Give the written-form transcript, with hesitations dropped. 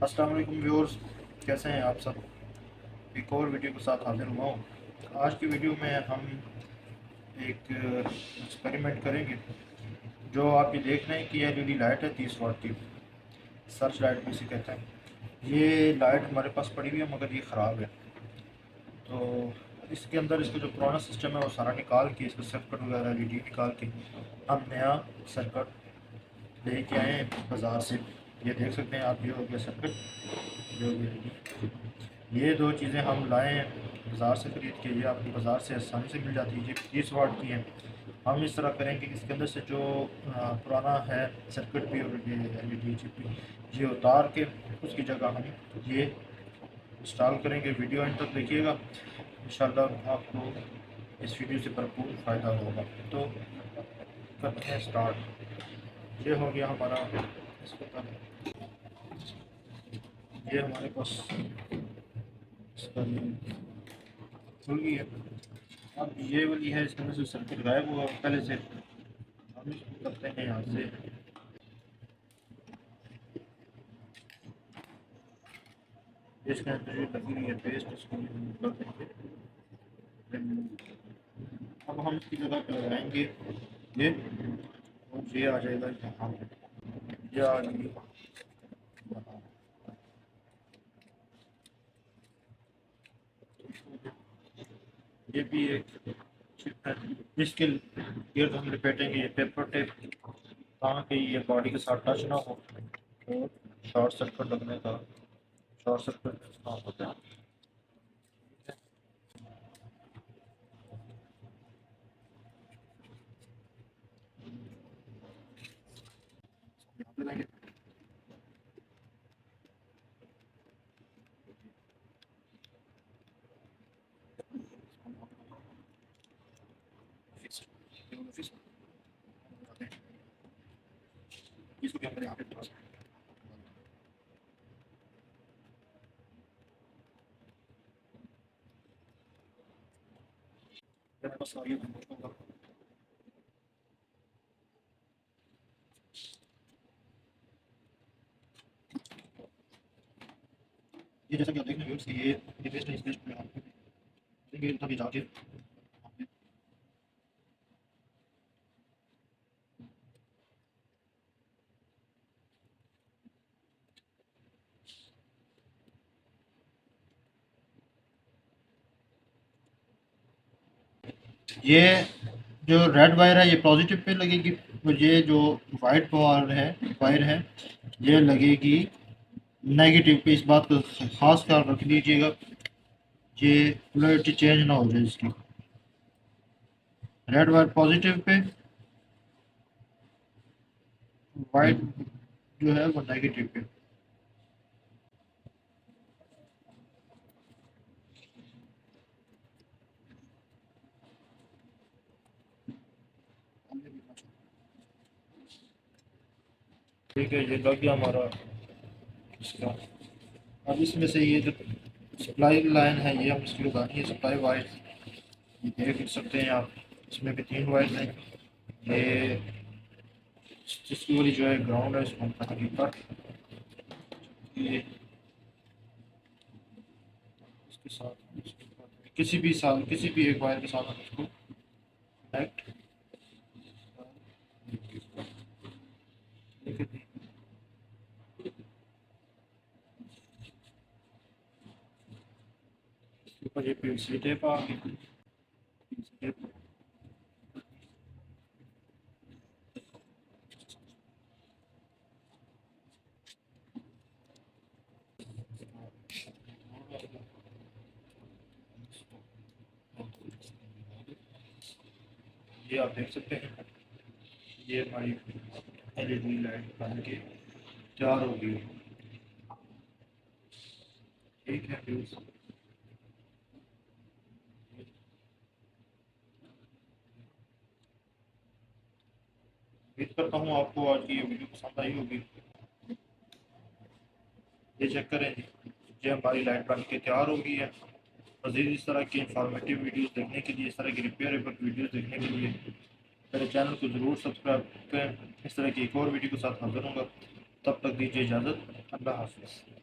अस्सलाम वालेकुम व्यूअर्स, कैसे हैं आप सब। एक और वीडियो के साथ हाजिर हुआ हूँ। आज की वीडियो में हम एक एक्सपेरिमेंट करेंगे। जो आप ये देख रहे हैं कि ये एलईडी लाइट है 30 वाट की, सर्च लाइट भी इसे कहते हैं। ये लाइट हमारे पास पड़ी हुई है मगर ये ख़राब है। तो इसके अंदर इसका जो पुराना सिस्टम है वो सारा निकाल के, इसका सर्किट वगैरह एलईडी निकाल के हम नया सर्किट लेके आए हैं बाज़ार से। ये देख सकते हैं आप, ये हो गया सर्किट, ये हो गया। ये दो चीज़ें हम लाए हैं बाज़ार से ख़रीद के। ये आपको बाज़ार से आसानी से मिल जाती है। ये 30 वाट की है। हम इस तरह करेंगे कि इसके अंदर से जो पुराना है सर्किट भी और ये एलईडी चिप भी, ये उतार के उसकी जगह हम ये इंस्टॉल करेंगे। वीडियो एंड तक देखिएगा, इंशाल्लाह आपको इस वीडियो से भरपूर फ़ायदा होगा। तो करते हैं स्टार्ट। ये हो गया हमारा इसके ऊपर, ये हमारे पास इसका खुल गई है। अब ये वाली है, इसके अंदर से सर्किट गायब हुआ पहले से। हम इसको करते हैं यहाँ से, इसके अंदर ये लगी हुई है पेस्ट, इसको हम कर देंगे। अब हम इसकी जगह पर लगाएंगे ये, और ये आ जाएगा यहाँ पे, ये आ गई। ये भी एक चिप है, इसके गिर्द हम लपेटेंगे ये पेपर टेप, ताकि ये बॉडी के साथ टच ना हो और शॉर्ट सर्किट लगने का, शॉर्ट सर्किट ना होता है। यहाँ पे लेंगे, इसको भी हम यहाँ पे थोड़ा सा बस आगे होगा। ये जैसा कि आप देख रहे हैं कि ये पेस्ट है, इस पेस्ट में हम देंगे तभी जाके ये जो रेड वायर है ये पॉजिटिव पे लगेगी, और ये जो वाइट वायर है ये लगेगी नेगेटिव पे। इस बात का खास ख्याल रख लीजिएगा, ये पोलैरिटी चेंज ना हो जाए इसकी। Red wire positive pay, white जो है वो नेगेटिव पे। ठीक है, ये लग गया हमारा इसका। अब इसमें से ये जो सप्लाई लाइन है ये हम इसकी लगानी है, सप्लाई वायर। ये देख सकते हैं आप, इसमें भी 3 वायर हैं। ये जिसकी वाली जो है ग्राउंड है, इसको हम करेंगे कट। ये इसके साथ किसी भी एक वायर के साथ हम इसको कनेक्ट देखें। इसके ऊपर ये पीवीसी टेप आ गई, पीवीसी टेप। ये आप देख सकते हैं, ये हमारी एलईडी लाइट बन के तैयार हो गई। ठीक है व्यूज, उम्मीद करता हूँ आपको आज की ये वीडियो पसंद आई होगी। ये चेक करें जी, ये हमारी लाइट बन के तैयार हो गई है। मज़ीद इस तरह की इंफॉर्मेटिव वीडियोस देखने के लिए, इस तरह की रिपेयरेबल वीडियोस देखने के लिए मेरे चैनल को ज़रूर सब्सक्राइब करें। इस तरह की एक और वीडियो के साथ हाजिर होंगे, तब तक दीजिए इजाज़त। अल्लाह हाफ़िज़।